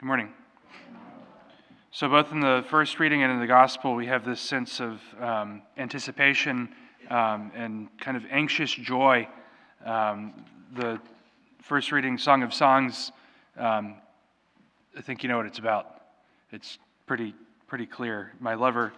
Good morning. So both in the first reading and in the gospel, we have this sense of anticipation and kind of anxious joy. The first reading, Song of Songs, I think you know what it's about. It's pretty clear. My lover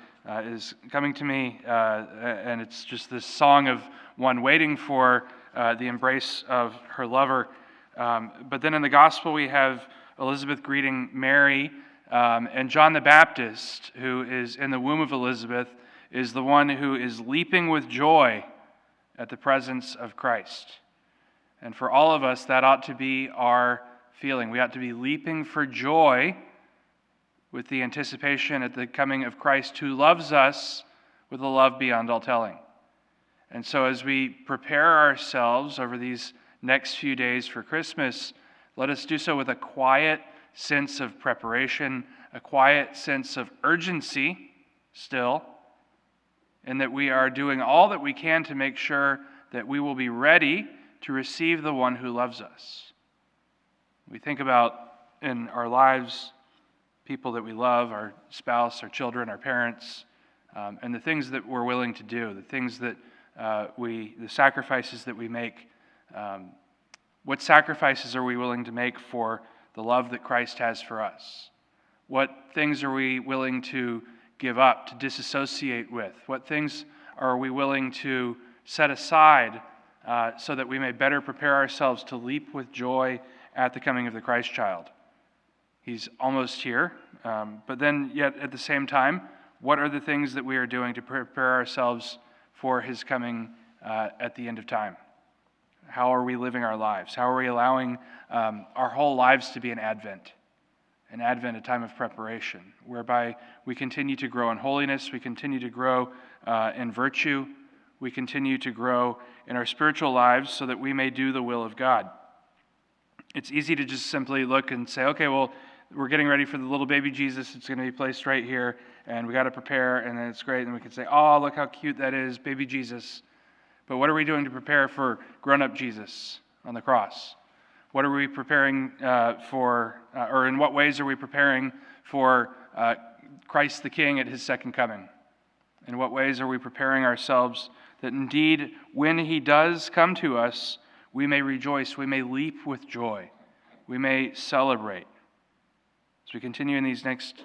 is coming to me, and it's just this song of one waiting for the embrace of her lover. But then in the gospel, we have Elizabeth greeting Mary, and John the Baptist, who is in the womb of Elizabeth, is the one who is leaping with joy at the presence of Christ. And for all of us, that ought to be our feeling. We ought to be leaping for joy with the anticipation at the coming of Christ, who loves us with a love beyond all telling. And so as we prepare ourselves over these next few days for Christmas, let us do so with a quiet sense of preparation, a quiet sense of urgency still, and that we are doing all that we can to make sure that we will be ready to receive the one who loves us. We think about in our lives people that we love, our spouse, our children, our parents, and the things that we're willing to do, the things that the sacrifices that we make. What sacrifices are we willing to make for the love that Christ has for us? What things are we willing to give up, to disassociate with? What things are we willing to set aside so that we may better prepare ourselves to leap with joy at the coming of the Christ child? He's almost here, but then yet at the same time, what are the things that we are doing to prepare ourselves for his coming at the end of time? How are we living our lives? How are we allowing our whole lives to be an Advent, a time of preparation, whereby we continue to grow in holiness, we continue to grow in virtue, we continue to grow in our spiritual lives so that we may do the will of God. It's easy to just simply look and say, okay, well, we're getting ready for the little baby Jesus. It's going to be placed right here, and we got to prepare, and then it's great. And we can say, oh, look how cute that is, baby Jesus. But what are we doing to prepare for grown-up Jesus on the cross? What are we preparing for, or in what ways are we preparing for Christ the King at his second coming? In what ways are we preparing ourselves that indeed, when he does come to us, we may rejoice, we may leap with joy, we may celebrate. As we continue in these next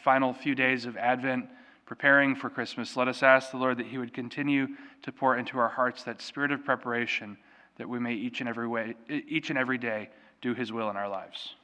final few days of Advent, preparing for Christmas, let us ask the Lord that he would continue to pour into our hearts that spirit of preparation, that we may each and every day do his will in our lives.